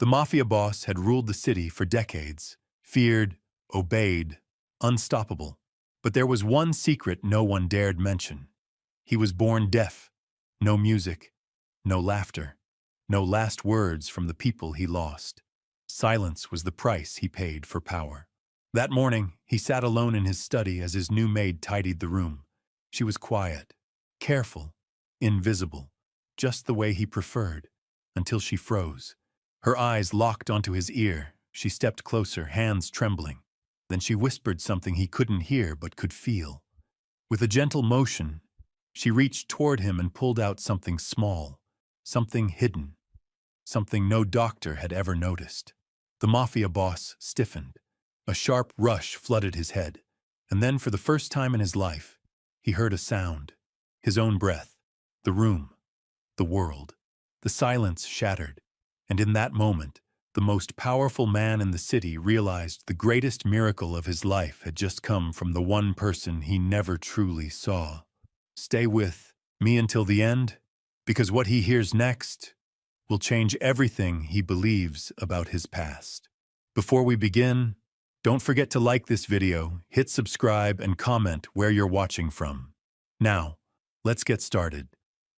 The Mafia boss had ruled the city for decades, feared, obeyed, unstoppable. But there was one secret no one dared mention. He was born deaf. No music, no laughter, no last words from the people he lost. Silence was the price he paid for power. That morning, he sat alone in his study as his new maid tidied the room. She was quiet, careful, invisible, just the way he preferred, until she froze. Her eyes locked onto his ear. She stepped closer, hands trembling. Then she whispered something he couldn't hear but could feel. With a gentle motion, she reached toward him and pulled out something small, something hidden, something no doctor had ever noticed. The Mafia boss stiffened. A sharp rush flooded his head, and then for the first time in his life, he heard a sound. His own breath, the room, the world. The silence shattered, and in that moment, the most powerful man in the city realized the greatest miracle of his life had just come from the one person he never truly saw. Stay with me until the end, because what he hears next will change everything he believes about his past. Before we begin, don't forget to like this video, hit subscribe, and comment where you're watching from. Now, let's get started.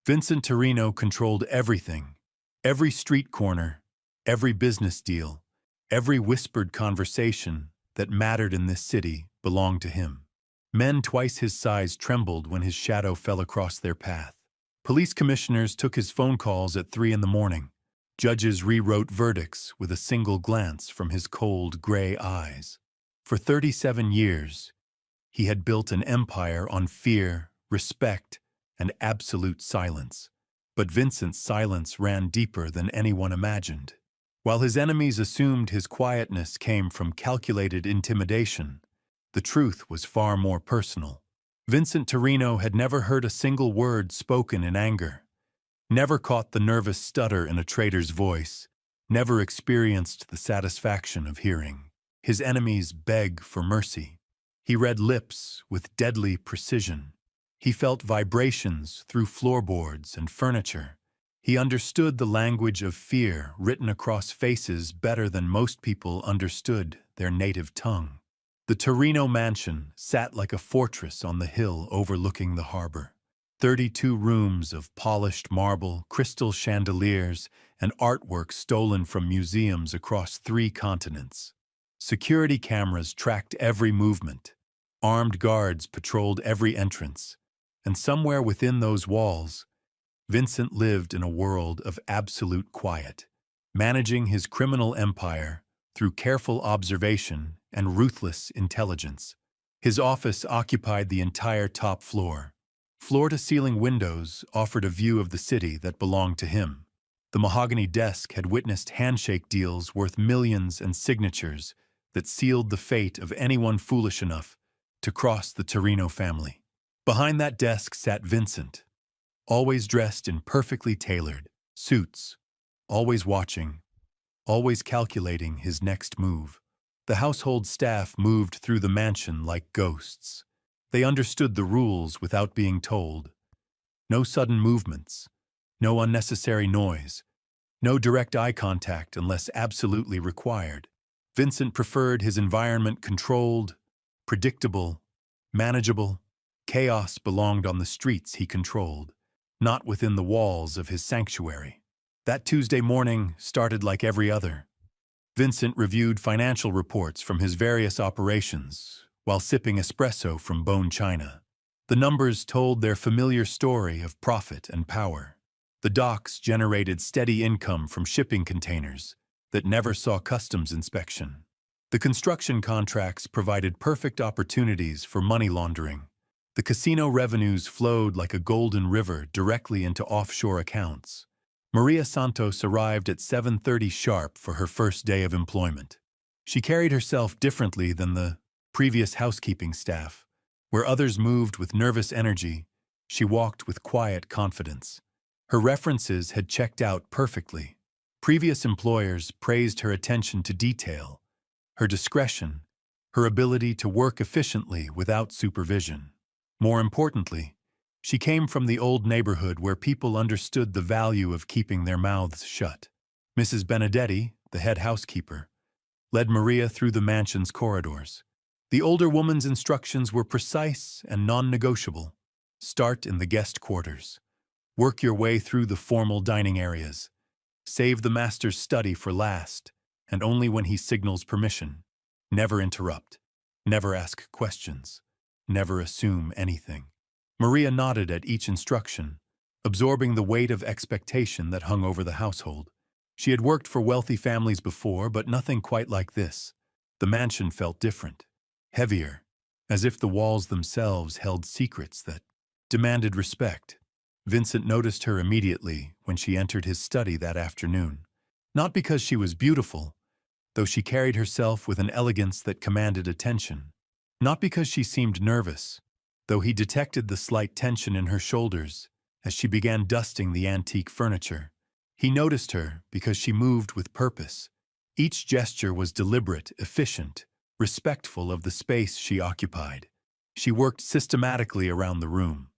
Vincent Torino controlled everything. Every street corner, every business deal, every whispered conversation that mattered in this city belonged to him. Men twice his size trembled when his shadow fell across their path. Police commissioners took his phone calls at 3 in the morning. Judges rewrote verdicts with a single glance from his cold, gray eyes. For 37 years, he had built an empire on fear, respect, and absolute silence. But Vincent's silence ran deeper than anyone imagined. While his enemies assumed his quietness came from calculated intimidation, the truth was far more personal. Vincent Torino had never heard a single word spoken in anger, never caught the nervous stutter in a traitor's voice, never experienced the satisfaction of hearing his enemies beg for mercy. He read lips with deadly precision. He felt vibrations through floorboards and furniture. He understood the language of fear written across faces better than most people understood their native tongue. The Torino mansion sat like a fortress on the hill overlooking the harbor. 32 rooms of polished marble, crystal chandeliers, and artwork stolen from museums across 3 continents. Security cameras tracked every movement. Armed guards patrolled every entrance. And somewhere within those walls, Vincent lived in a world of absolute quiet, managing his criminal empire through careful observation and ruthless intelligence. His office occupied the entire top floor. Floor-to-ceiling windows offered a view of the city that belonged to him. The mahogany desk had witnessed handshake deals worth millions and signatures that sealed the fate of anyone foolish enough to cross the Torino family. Behind that desk sat Vincent, always dressed in perfectly tailored suits, always watching, always calculating his next move. The household staff moved through the mansion like ghosts. They understood the rules without being told. No sudden movements, no unnecessary noise, no direct eye contact unless absolutely required. Vincent preferred his environment controlled, predictable, manageable. Chaos belonged on the streets he controlled, not within the walls of his sanctuary. That Tuesday morning started like every other. Vincent reviewed financial reports from his various operations while sipping espresso from bone china. The numbers told their familiar story of profit and power. The docks generated steady income from shipping containers that never saw customs inspection. The construction contracts provided perfect opportunities for money laundering. The casino revenues flowed like a golden river directly into offshore accounts. Maria Santos arrived at 7:30 sharp for her first day of employment. She carried herself differently than the previous housekeeping staff. Where others moved with nervous energy, she walked with quiet confidence. Her references had checked out perfectly. Previous employers praised her attention to detail, her discretion, her ability to work efficiently without supervision. More importantly, she came from the old neighborhood where people understood the value of keeping their mouths shut. Mrs. Benedetti, the head housekeeper, led Maria through the mansion's corridors. The older woman's instructions were precise and non-negotiable. Start in the guest quarters. Work your way through the formal dining areas. Save the master's study for last, and only when he signals permission. Never interrupt. Never ask questions. Never assume anything. Maria nodded at each instruction, absorbing the weight of expectation that hung over the household. She had worked for wealthy families before, but nothing quite like this. The mansion felt different, heavier, as if the walls themselves held secrets that demanded respect. Vincent noticed her immediately when she entered his study that afternoon. Not because she was beautiful, though she carried herself with an elegance that commanded attention. Not because she seemed nervous, though he detected the slight tension in her shoulders as she began dusting the antique furniture. He noticed her because she moved with purpose. Each gesture was deliberate, efficient, respectful of the space she occupied. She worked systematically around the room.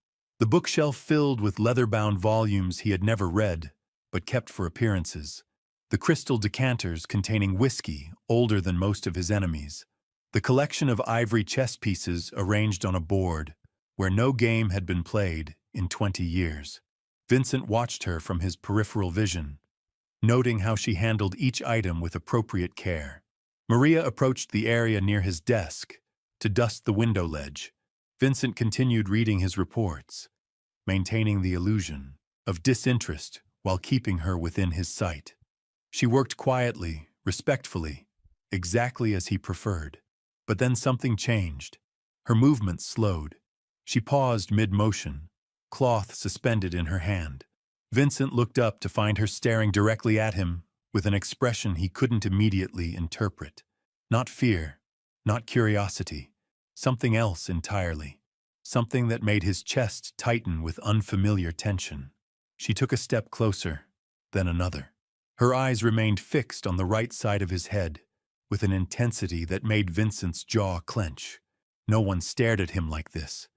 The bookshelf filled with leather-bound volumes he had never read, but kept for appearances. The crystal decanters containing whiskey, older than most of his enemies. The collection of ivory chess pieces arranged on a board, where no game had been played in 20 years. Vincent watched her from his peripheral vision, noting how she handled each item with appropriate care. Maria approached the area near his desk to dust the window ledge. Vincent continued reading his reports, maintaining the illusion of disinterest while keeping her within his sight. She worked quietly, respectfully, exactly as he preferred. But then something changed. Her movements slowed. She paused mid-motion, cloth suspended in her hand. Vincent looked up to find her staring directly at him with an expression he couldn't immediately interpret. Not fear, not curiosity, something else entirely. Something that made his chest tighten with unfamiliar tension. She took a step closer, then another. Her eyes remained fixed on the right side of his head, with an intensity that made Vincent's jaw clench. No one stared at him like this.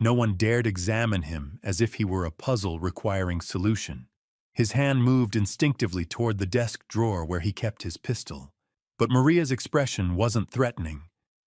No one dared examine him as if he were a puzzle requiring solution. His hand moved instinctively toward the desk drawer where he kept his pistol. But Maria's expression wasn't threatening.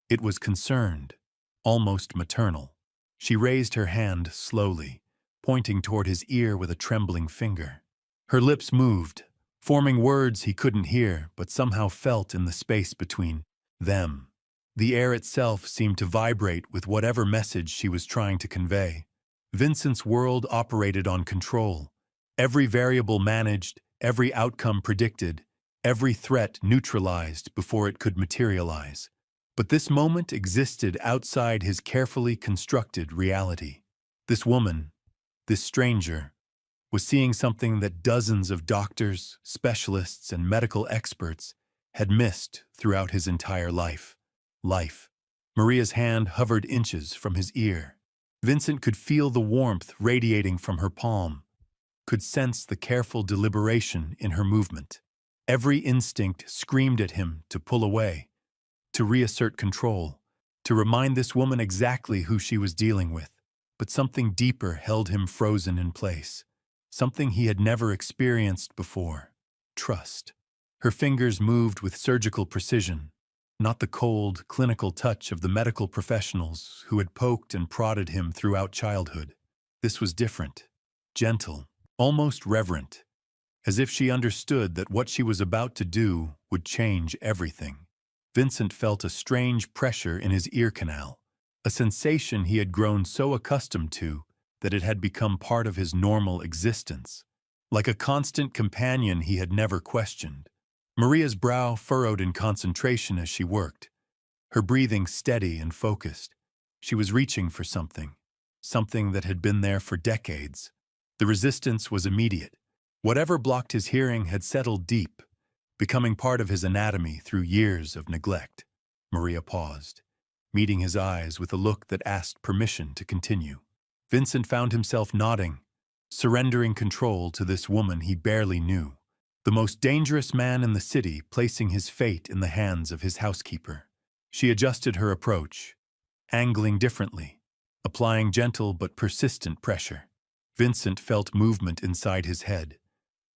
It was concerned, almost maternal. She raised her hand slowly, pointing toward his ear with a trembling finger. Her lips moved, forming words he couldn't hear but somehow felt in the space between them. The air itself seemed to vibrate with whatever message she was trying to convey. Vincent's world operated on control. Every variable managed, every outcome predicted, every threat neutralized before it could materialize. But this moment existed outside his carefully constructed reality. This woman, this stranger, was seeing something that dozens of doctors, specialists, and medical experts had missed throughout his entire life. Maria's hand hovered inches from his ear. Vincent could feel the warmth radiating from her palm, could sense the careful deliberation in her movement. Every instinct screamed at him to pull away, to reassert control, to remind this woman exactly who she was dealing with. But something deeper held him frozen in place. Something he had never experienced before. Trust. Her fingers moved with surgical precision, not the cold, clinical touch of the medical professionals who had poked and prodded him throughout childhood. This was different, gentle, almost reverent, as if she understood that what she was about to do would change everything. Vincent felt a strange pressure in his ear canal, a sensation he had grown so accustomed to that it had become part of his normal existence, like a constant companion he had never questioned. Maria's brow furrowed in concentration as she worked, her breathing steady and focused. She was reaching for something that had been there for decades. The resistance was immediate. Whatever blocked his hearing had settled deep, becoming part of his anatomy through years of neglect. Maria paused, meeting his eyes with a look that asked permission to continue. Vincent found himself nodding, surrendering control to this woman he barely knew. The most dangerous man in the city placing his fate in the hands of his housekeeper. She adjusted her approach, angling differently, applying gentle but persistent pressure. Vincent felt movement inside his head,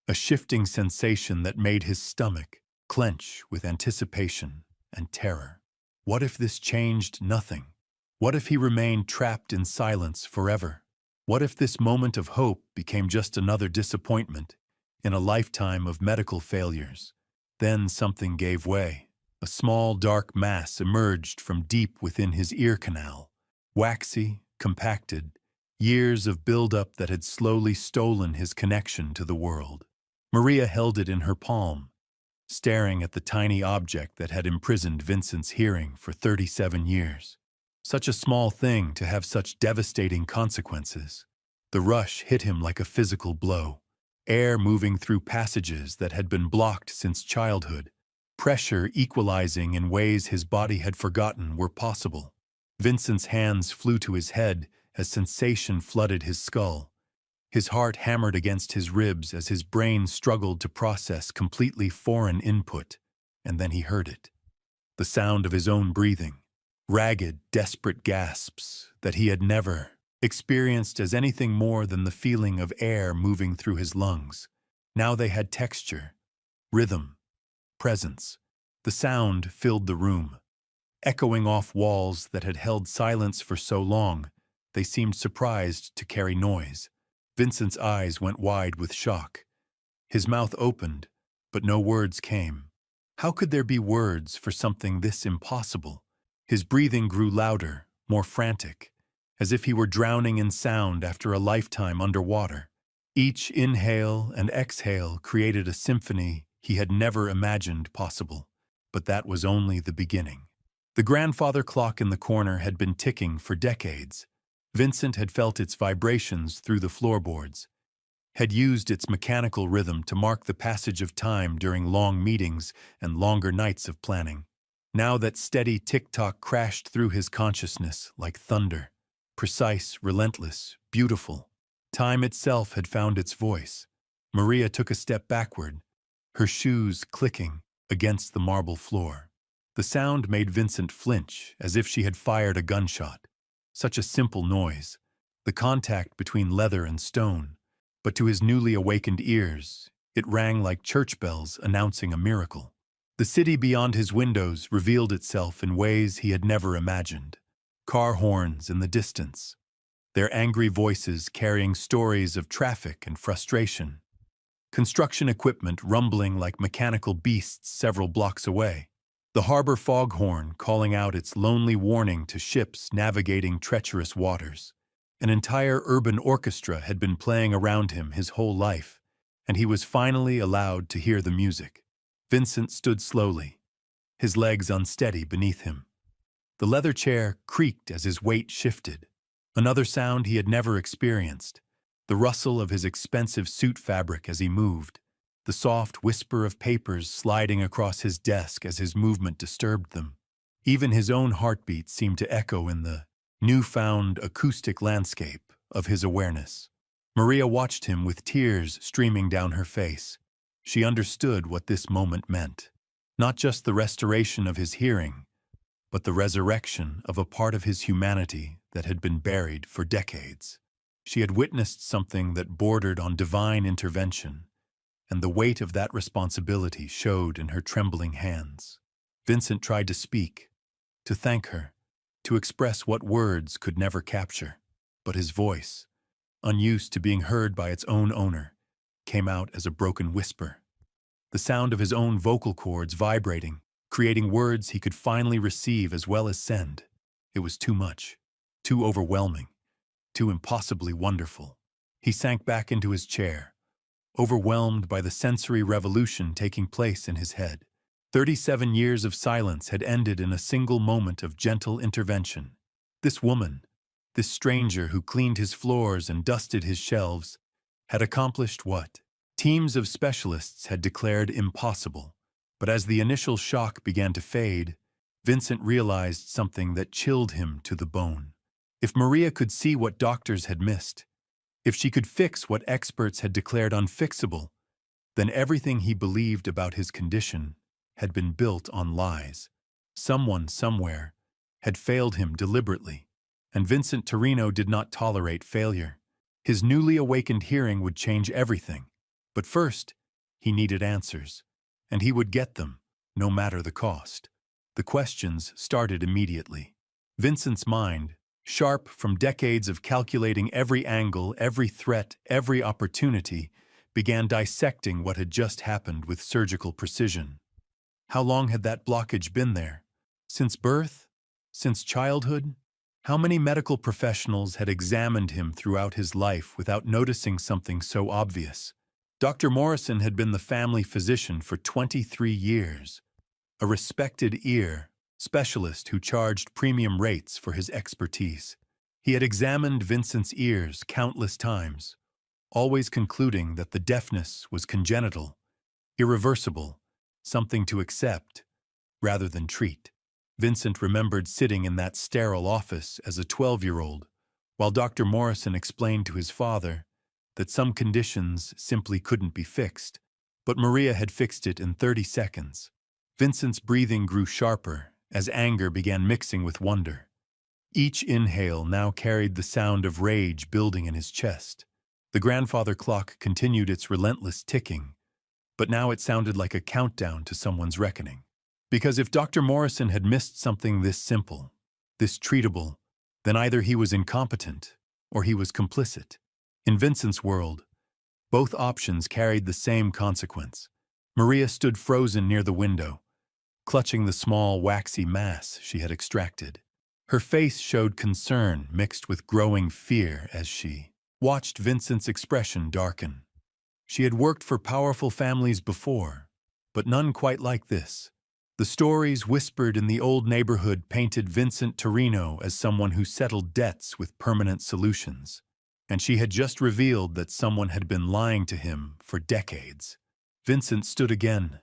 a shifting sensation that made his stomach clench with anticipation and terror. What if this changed nothing? What if he remained trapped in silence forever? What if this moment of hope became just another disappointment in a lifetime of medical failures? Then something gave way. A small, dark mass emerged from deep within his ear canal. Waxy, compacted, years of buildup that had slowly stolen his connection to the world. Maria held it in her palm, staring at the tiny object that had imprisoned Vincent's hearing for 37 years. Such a small thing to have such devastating consequences. The rush hit him like a physical blow. Air moving through passages that had been blocked since childhood. Pressure equalizing in ways his body had forgotten were possible. Vincent's hands flew to his head as sensation flooded his skull. His heart hammered against his ribs as his brain struggled to process completely foreign input. And then he heard it. The sound of his own breathing. Ragged, desperate gasps that he had never experienced as anything more than the feeling of air moving through his lungs. Now they had texture, rhythm, presence. The sound filled the room. Echoing off walls that had held silence for so long, they seemed surprised to carry noise. Vincent's eyes went wide with shock. His mouth opened, but no words came. How could there be words for something this impossible? His breathing grew louder, more frantic, as if he were drowning in sound after a lifetime underwater. Each inhale and exhale created a symphony he had never imagined possible. But that was only the beginning. The grandfather clock in the corner had been ticking for decades. Vincent had felt its vibrations through the floorboards, had used its mechanical rhythm to mark the passage of time during long meetings and longer nights of planning. Now that steady tick-tock crashed through his consciousness like thunder. Precise, relentless, beautiful. Time itself had found its voice. Maria took a step backward, her shoes clicking against the marble floor. The sound made Vincent flinch as if she had fired a gunshot. Such a simple noise, the contact between leather and stone, but to his newly awakened ears, it rang like church bells announcing a miracle. The city beyond his windows revealed itself in ways he had never imagined. Car horns in the distance, their angry voices carrying stories of traffic and frustration. Construction equipment rumbling like mechanical beasts several blocks away. The harbor foghorn calling out its lonely warning to ships navigating treacherous waters. An entire urban orchestra had been playing around him his whole life, and he was finally allowed to hear the music. Vincent stood slowly, his legs unsteady beneath him. The leather chair creaked as his weight shifted. Another sound he had never experienced, the rustle of his expensive suit fabric as he moved, the soft whisper of papers sliding across his desk as his movement disturbed them. Even his own heartbeat seemed to echo in the newfound acoustic landscape of his awareness. Maria watched him with tears streaming down her face. She understood what this moment meant. Not just the restoration of his hearing, but the resurrection of a part of his humanity that had been buried for decades. She had witnessed something that bordered on divine intervention, and the weight of that responsibility showed in her trembling hands. Vincent tried to speak, to thank her, to express what words could never capture, but his voice, unused to being heard by its own owner, came out as a broken whisper. The sound of his own vocal cords vibrating, creating words he could finally receive as well as send. It was too much, too overwhelming, too impossibly wonderful. He sank back into his chair, overwhelmed by the sensory revolution taking place in his head. 37 years of silence had ended in a single moment of gentle intervention. This woman, this stranger who cleaned his floors and dusted his shelves, had accomplished what teams of specialists had declared impossible. But as the initial shock began to fade, Vincent realized something that chilled him to the bone. If Maria could see what doctors had missed, if she could fix what experts had declared unfixable, then everything he believed about his condition had been built on lies. Someone, somewhere, had failed him deliberately, and Vincent Torino did not tolerate failure. His newly awakened hearing would change everything. But first, he needed answers. and he would get them, no matter the cost. The questions started immediately. Vincent's mind, sharp from decades of calculating every angle, every threat, every opportunity, began dissecting what had just happened with surgical precision. How long had that blockage been there? Since birth? Since childhood? How many medical professionals had examined him throughout his life without noticing something so obvious? Dr. Morrison had been the family physician for 23 years, a respected ear specialist who charged premium rates for his expertise. He had examined Vincent's ears countless times, always concluding that the deafness was congenital, irreversible, something to accept rather than treat. Vincent remembered sitting in that sterile office as a 12-year-old, while Dr. Morrison explained to his father that some conditions simply couldn't be fixed, but Maria had fixed it in 30 seconds. Vincent's breathing grew sharper as anger began mixing with wonder. Each inhale now carried the sound of rage building in his chest. The grandfather clock continued its relentless ticking, but now it sounded like a countdown to someone's reckoning. Because if Dr. Morrison had missed something this simple, this treatable, then either he was incompetent or he was complicit. In Vincent's world, both options carried the same consequence. Maria stood frozen near the window, clutching the small, waxy mass she had extracted. Her face showed concern mixed with growing fear as she watched Vincent's expression darken. She had worked for powerful families before, but none quite like this. The stories whispered in the old neighborhood painted Vincent Torino as someone who settled debts with permanent solutions, and she had just revealed that someone had been lying to him for decades. Vincent stood again,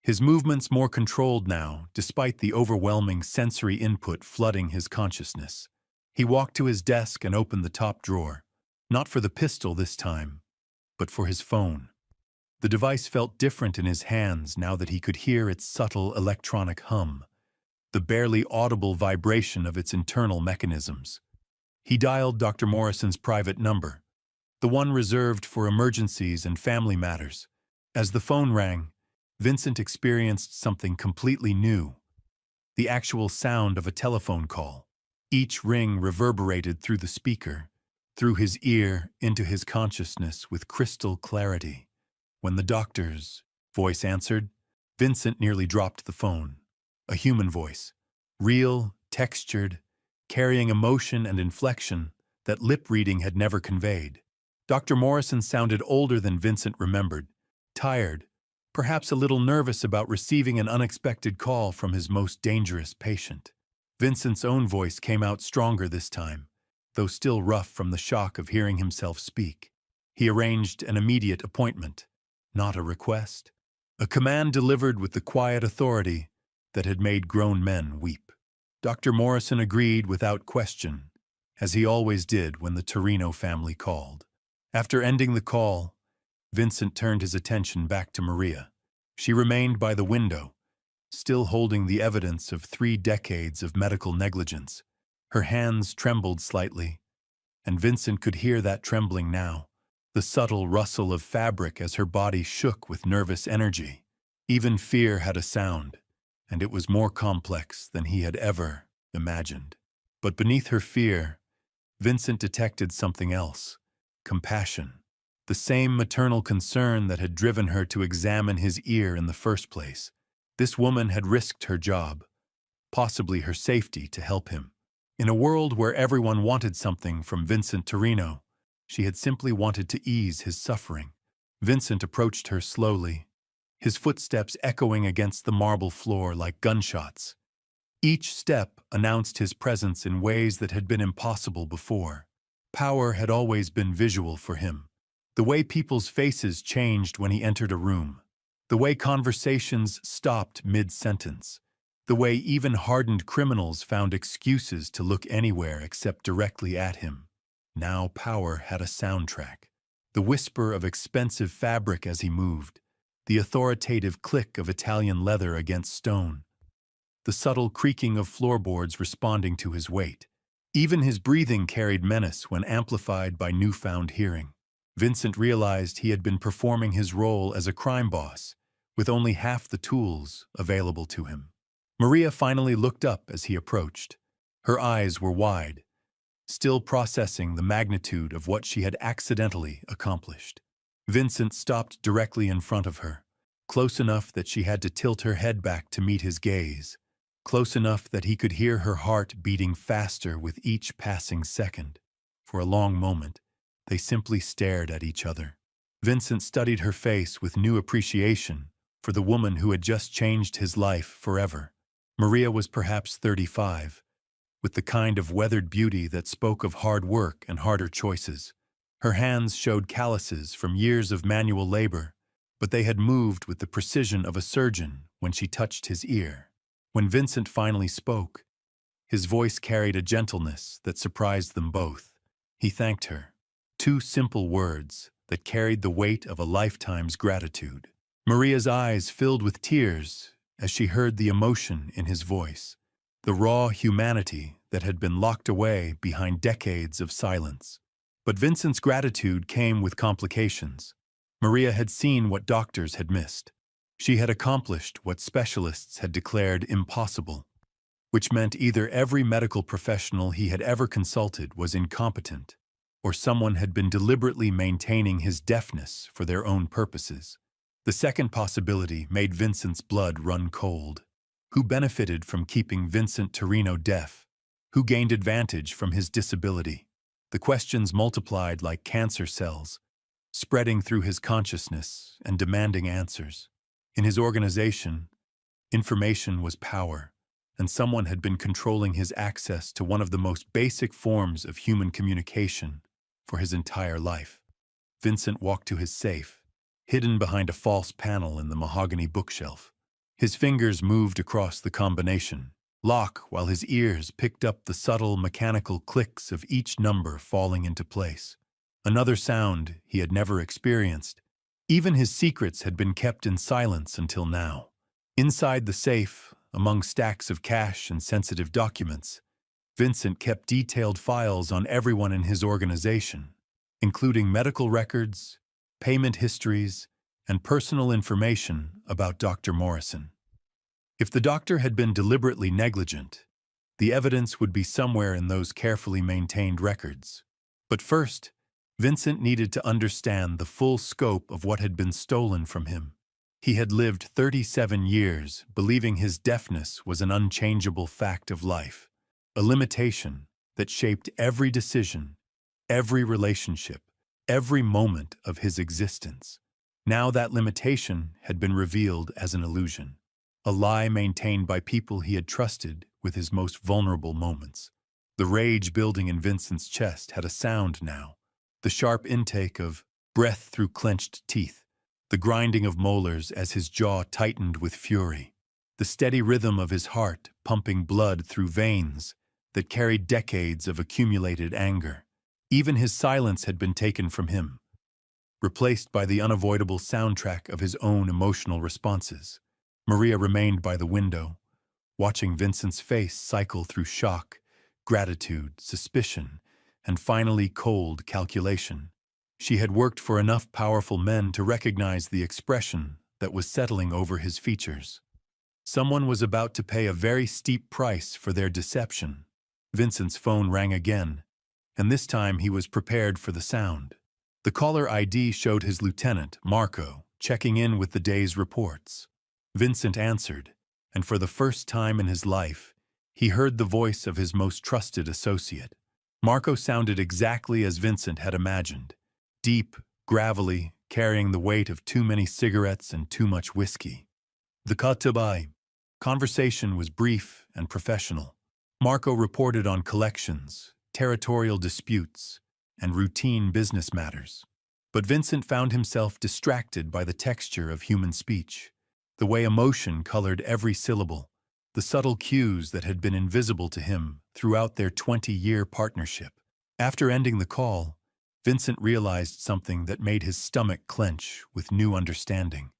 his movements more controlled now, despite the overwhelming sensory input flooding his consciousness. He walked to his desk and opened the top drawer, not for the pistol this time, but for his phone. The device felt different in his hands now that he could hear its subtle electronic hum, the barely audible vibration of its internal mechanisms. He dialed Dr. Morrison's private number, the one reserved for emergencies and family matters. As the phone rang, Vincent experienced something completely new, the actual sound of a telephone call. Each ring reverberated through the speaker, through his ear into his consciousness with crystal clarity. When the doctor's voice answered, Vincent nearly dropped the phone. A human voice, real, textured, carrying emotion and inflection that lip reading had never conveyed. Dr. Morrison sounded older than Vincent remembered, tired, perhaps a little nervous about receiving an unexpected call from his most dangerous patient. Vincent's own voice came out stronger this time, though still rough from the shock of hearing himself speak. He arranged an immediate appointment. Not a request, a command delivered with the quiet authority that had made grown men weep. Dr. Morrison agreed without question, as he always did when the Torino family called. After ending the call, Vincent turned his attention back to Maria. She remained by the window, still holding the evidence of 3 decades of medical negligence. Her hands trembled slightly, and Vincent could hear that trembling now. The subtle rustle of fabric as her body shook with nervous energy. Even fear had a sound, and it was more complex than he had ever imagined. But beneath her fear, Vincent detected something else: compassion. The same maternal concern that had driven her to examine his ear in the first place. This woman had risked her job, possibly her safety, to help him. In a world where everyone wanted something from Vincent Torino, she had simply wanted to ease his suffering. Vincent approached her slowly, his footsteps echoing against the marble floor like gunshots. Each step announced his presence in ways that had been impossible before. Power had always been visual for him. The way people's faces changed when he entered a room. The way conversations stopped mid-sentence. The way even hardened criminals found excuses to look anywhere except directly at him. Now power had a soundtrack. The whisper of expensive fabric as he moved, the authoritative click of Italian leather against stone, the subtle creaking of floorboards responding to his weight. Even his breathing carried menace when amplified by newfound hearing. Vincent realized he had been performing his role as a crime boss, with only half the tools available to him. Maria finally looked up as he approached. Her eyes were wide, still processing the magnitude of what she had accidentally accomplished. Vincent stopped directly in front of her, close enough that she had to tilt her head back to meet his gaze, close enough that he could hear her heart beating faster with each passing second. For a long moment, they simply stared at each other. Vincent studied her face with new appreciation for the woman who had just changed his life forever. Maria was perhaps 35, with the kind of weathered beauty that spoke of hard work and harder choices. Her hands showed calluses from years of manual labor, but they had moved with the precision of a surgeon when she touched his ear. When Vincent finally spoke, his voice carried a gentleness that surprised them both. He thanked her. 2 simple words that carried the weight of a lifetime's gratitude. Maria's eyes filled with tears as she heard the emotion in his voice, the raw humanity that had been locked away behind decades of silence. But Vincent's gratitude came with complications. Maria had seen what doctors had missed. She had accomplished what specialists had declared impossible, which meant either every medical professional he had ever consulted was incompetent, or someone had been deliberately maintaining his deafness for their own purposes. The second possibility made Vincent's blood run cold. Who benefited from keeping Vincent Torino deaf? Who gained advantage from his disability? The questions multiplied like cancer cells, spreading through his consciousness and demanding answers. In his organization, information was power, and someone had been controlling his access to one of the most basic forms of human communication for his entire life. Vincent walked to his safe, hidden behind a false panel in the mahogany bookshelf. His fingers moved across the combination lock while his ears picked up the subtle mechanical clicks of each number falling into place. Another sound he had never experienced. Even his secrets had been kept in silence until now. Inside the safe, among stacks of cash and sensitive documents, Vincent kept detailed files on everyone in his organization, including medical records, payment histories, and personal information about Dr. Morrison. If the doctor had been deliberately negligent, the evidence would be somewhere in those carefully maintained records. But first, Vincent needed to understand the full scope of what had been stolen from him. He had lived 37 years believing his deafness was an unchangeable fact of life, a limitation that shaped every decision, every relationship, every moment of his existence. Now that limitation had been revealed as an illusion, a lie maintained by people he had trusted with his most vulnerable moments. The rage building in Vincent's chest had a sound now, the sharp intake of breath through clenched teeth, the grinding of molars as his jaw tightened with fury, the steady rhythm of his heart pumping blood through veins that carried decades of accumulated anger. Even his silence had been taken from him, replaced by the unavoidable soundtrack of his own emotional responses. Maria remained by the window, watching Vincent's face cycle through shock, gratitude, suspicion, and finally cold calculation. She had worked for enough powerful men to recognize the expression that was settling over his features. Someone was about to pay a very steep price for their deception. Vincent's phone rang again, and this time he was prepared for the sound. The caller ID showed his lieutenant, Marco, checking in with the day's reports. Vincent answered, and for the first time in his life, he heard the voice of his most trusted associate. Marco sounded exactly as Vincent had imagined, deep, gravelly, carrying the weight of too many cigarettes and too much whiskey. The Katabai conversation was brief and professional. Marco reported on collections, territorial disputes, and routine business matters. But Vincent found himself distracted by the texture of human speech, the way emotion colored every syllable, the subtle cues that had been invisible to him throughout their 20-year partnership. After ending the call, Vincent realized something that made his stomach clench with new understanding.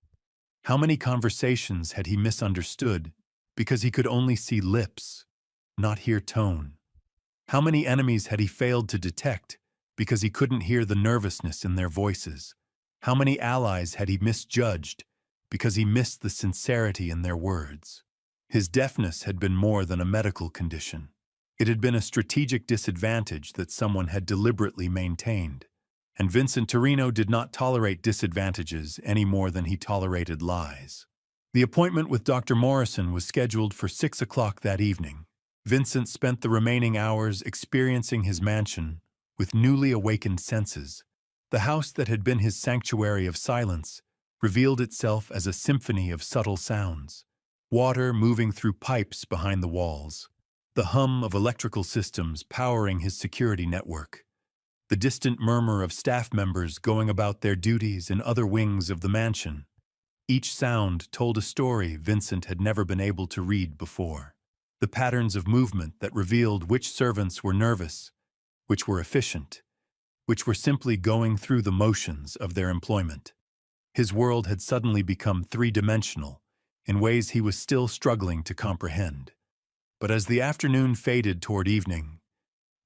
How many conversations had he misunderstood because he could only see lips, not hear tone? How many enemies had he failed to detect because he couldn't hear the nervousness in their voices? How many allies had he misjudged because he missed the sincerity in their words. His deafness had been more than a medical condition. It had been a strategic disadvantage that someone had deliberately maintained, and Vincent Torino did not tolerate disadvantages any more than he tolerated lies. The appointment with Dr. Morrison was scheduled for 6 o'clock that evening. Vincent spent the remaining hours experiencing his mansion with newly awakened senses. The house that had been his sanctuary of silence revealed itself as a symphony of subtle sounds. Water moving through pipes behind the walls, the hum of electrical systems powering his security network, the distant murmur of staff members going about their duties in other wings of the mansion. Each sound told a story Vincent had never been able to read before. The patterns of movement that revealed which servants were nervous, which were efficient, which were simply going through the motions of their employment. His world had suddenly become three-dimensional, in ways he was still struggling to comprehend. But as the afternoon faded toward evening,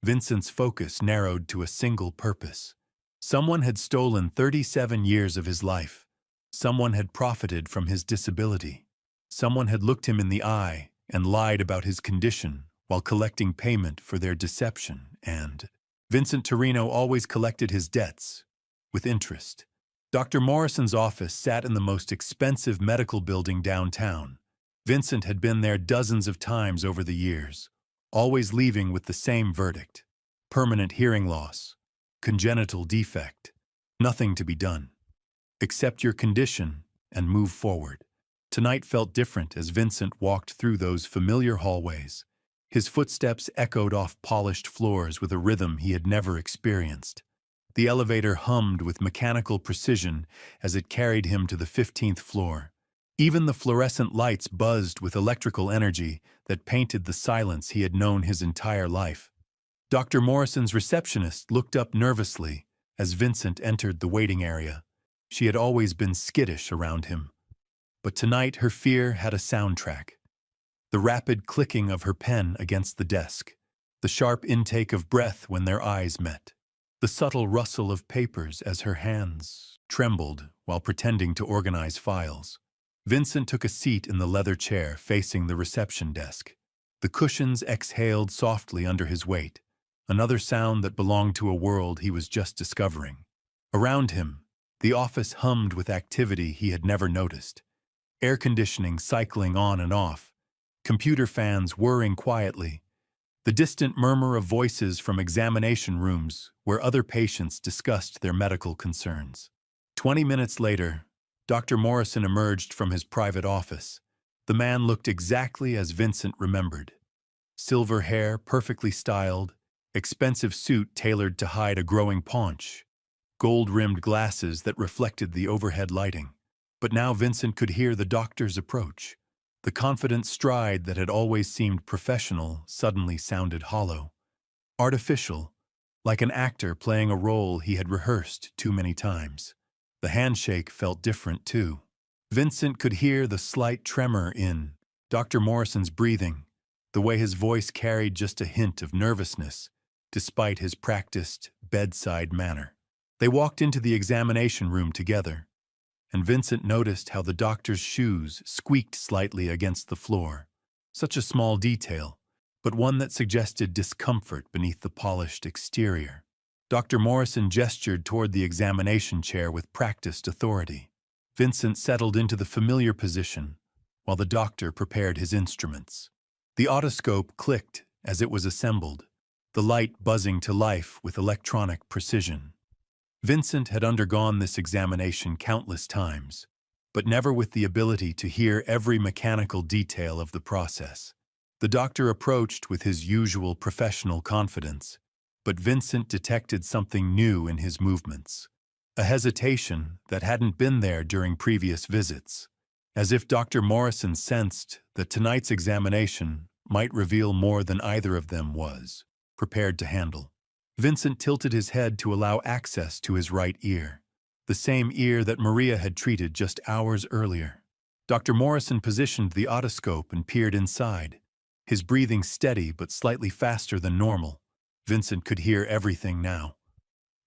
Vincent's focus narrowed to a single purpose. Someone had stolen 37 years of his life. Someone had profited from his disability. Someone had looked him in the eye and lied about his condition while collecting payment for their deception, and Vincent Torino always collected his debts with interest. Dr. Morrison's office sat in the most expensive medical building downtown. Vincent had been there dozens of times over the years, always leaving with the same verdict: permanent hearing loss, congenital defect, nothing to be done. Accept your condition and move forward. Tonight felt different as Vincent walked through those familiar hallways. His footsteps echoed off polished floors with a rhythm he had never experienced. The elevator hummed with mechanical precision as it carried him to the 15th floor. Even the fluorescent lights buzzed with electrical energy that painted the silence he had known his entire life. Dr. Morrison's receptionist looked up nervously as Vincent entered the waiting area. She had always been skittish around him, but tonight her fear had a soundtrack. The rapid clicking of her pen against the desk, the sharp intake of breath when their eyes met, the subtle rustle of papers as her hands trembled while pretending to organize files. Vincent took a seat in the leather chair facing the reception desk. The cushions exhaled softly under his weight, another sound that belonged to a world he was just discovering. Around him, the office hummed with activity he had never noticed. Air conditioning cycling on and off, computer fans whirring quietly, the distant murmur of voices from examination rooms where other patients discussed their medical concerns. 20 minutes later, Dr. Morrison emerged from his private office. The man looked exactly as Vincent remembered. Silver hair, perfectly styled, expensive suit tailored to hide a growing paunch, gold-rimmed glasses that reflected the overhead lighting. But now Vincent could hear the doctor's approach. The confident stride that had always seemed professional suddenly sounded hollow, artificial, like an actor playing a role he had rehearsed too many times. The handshake felt different, too. Vincent could hear the slight tremor in Dr. Morrison's breathing, the way his voice carried just a hint of nervousness, despite his practiced, bedside manner. They walked into the examination room together, and Vincent noticed how the doctor's shoes squeaked slightly against the floor. Such a small detail, but one that suggested discomfort beneath the polished exterior. Dr. Morrison gestured toward the examination chair with practiced authority. Vincent settled into the familiar position, while the doctor prepared his instruments. The otoscope clicked as it was assembled, the light buzzing to life with electronic precision. Vincent had undergone this examination countless times, but never with the ability to hear every mechanical detail of the process. The doctor approached with his usual professional confidence, but Vincent detected something new in his movements, a hesitation that hadn't been there during previous visits, as if Dr. Morrison sensed that tonight's examination might reveal more than either of them was prepared to handle. Vincent tilted his head to allow access to his right ear, the same ear that Maria had treated just hours earlier. Dr. Morrison positioned the otoscope and peered inside, his breathing steady but slightly faster than normal. Vincent could hear everything now.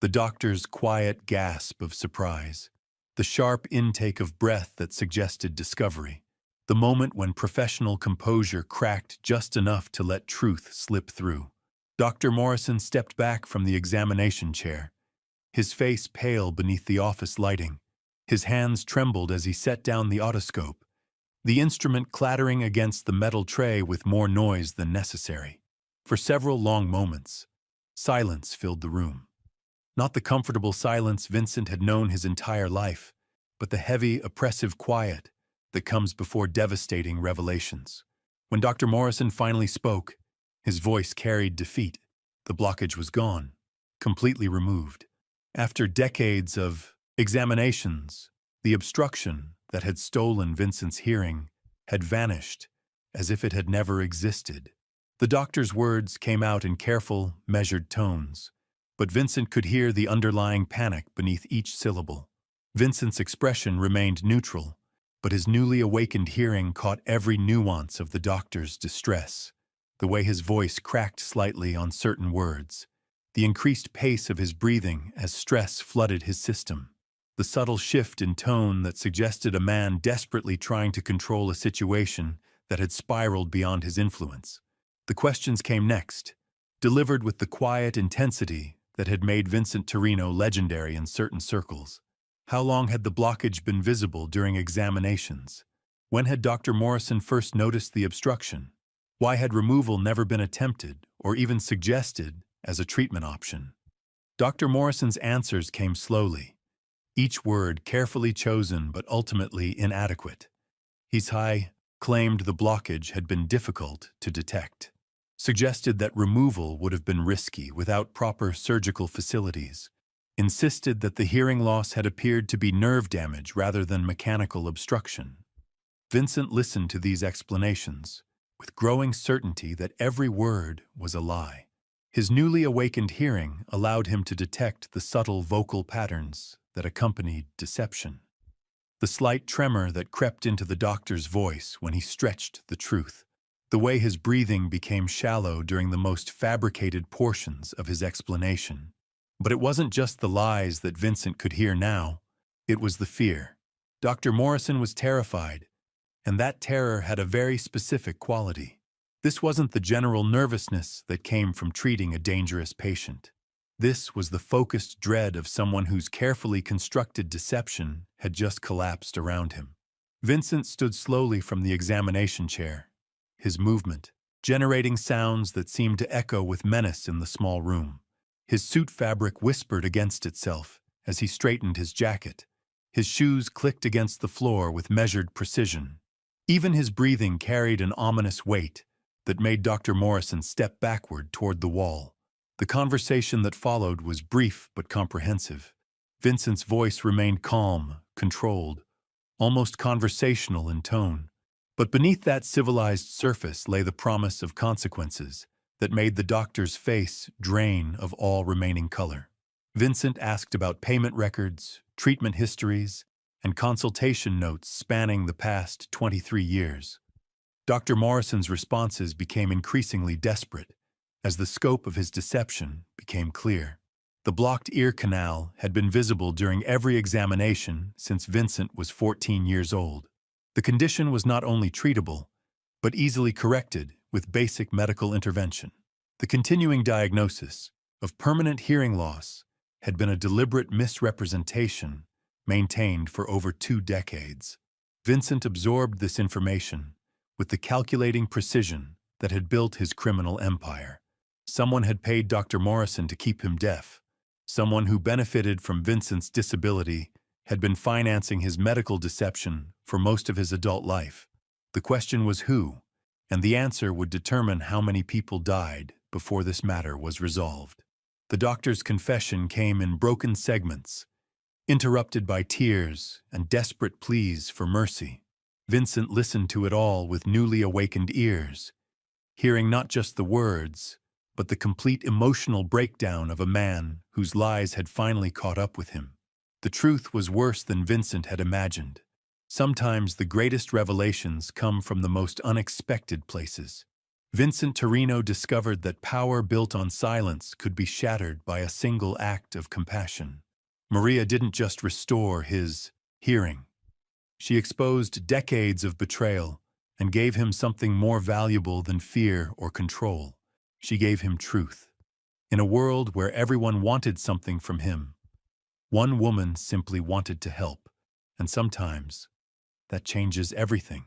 The doctor's quiet gasp of surprise, the sharp intake of breath that suggested discovery, the moment when professional composure cracked just enough to let truth slip through. Dr. Morrison stepped back from the examination chair, his face pale beneath the office lighting. His hands trembled as he set down the otoscope, the instrument clattering against the metal tray with more noise than necessary. For several long moments, silence filled the room. Not the comfortable silence Vincent had known his entire life, but the heavy, oppressive quiet that comes before devastating revelations. When Dr. Morrison finally spoke, his voice carried defeat. The blockage was gone, completely removed. After decades of examinations, the obstruction that had stolen Vincent's hearing had vanished as if it had never existed. The doctor's words came out in careful, measured tones, but Vincent could hear the underlying panic beneath each syllable. Vincent's expression remained neutral, but his newly awakened hearing caught every nuance of the doctor's distress. The way his voice cracked slightly on certain words, the increased pace of his breathing as stress flooded his system, the subtle shift in tone that suggested a man desperately trying to control a situation that had spiraled beyond his influence. The questions came next, delivered with the quiet intensity that had made Vincent Torino legendary in certain circles. How long had the blockage been visible during examinations? When had Dr. Morrison first noticed the obstruction? Why had removal never been attempted or even suggested as a treatment option? Dr. Morrison's answers came slowly, each word carefully chosen but ultimately inadequate. His claimed the blockage had been difficult to detect, suggested that removal would have been risky without proper surgical facilities, insisted that the hearing loss had appeared to be nerve damage rather than mechanical obstruction. Vincent listened to these explanations, with growing certainty that every word was a lie. His newly awakened hearing allowed him to detect the subtle vocal patterns that accompanied deception. The slight tremor that crept into the doctor's voice when he stretched the truth, the way his breathing became shallow during the most fabricated portions of his explanation. But it wasn't just the lies that Vincent could hear now, it was the fear. Dr. Morrison was terrified, and that terror had a very specific quality. This wasn't the general nervousness that came from treating a dangerous patient. This was the focused dread of someone whose carefully constructed deception had just collapsed around him. Vincent stood slowly from the examination chair, his movement generating sounds that seemed to echo with menace in the small room. His suit fabric whispered against itself as he straightened his jacket. His shoes clicked against the floor with measured precision. Even his breathing carried an ominous weight that made Dr. Morrison step backward toward the wall. The conversation that followed was brief but comprehensive. Vincent's voice remained calm, controlled, almost conversational in tone. But beneath that civilized surface lay the promise of consequences that made the doctor's face drain of all remaining color. Vincent asked about payment records, treatment histories, and consultation notes spanning the past 23 years. Dr. Morrison's responses became increasingly desperate as the scope of his deception became clear. The blocked ear canal had been visible during every examination since Vincent was 14 years old. The condition was not only treatable, but easily corrected with basic medical intervention. The continuing diagnosis of permanent hearing loss had been a deliberate misrepresentation maintained for over 2 decades. Vincent absorbed this information with the calculating precision that had built his criminal empire. Someone had paid Dr. Morrison to keep him deaf. Someone who benefited from Vincent's disability had been financing his medical deception for most of his adult life. The question was who, and the answer would determine how many people died before this matter was resolved. The doctor's confession came in broken segments, interrupted by tears and desperate pleas for mercy. Vincent listened to it all with newly awakened ears, hearing not just the words, but the complete emotional breakdown of a man whose lies had finally caught up with him. The truth was worse than Vincent had imagined. Sometimes the greatest revelations come from the most unexpected places. Vincent Torino discovered that power built on silence could be shattered by a single act of compassion. Maria didn't just restore his hearing. She exposed decades of betrayal and gave him something more valuable than fear or control. She gave him truth. In a world where everyone wanted something from him, one woman simply wanted to help, and sometimes that changes everything.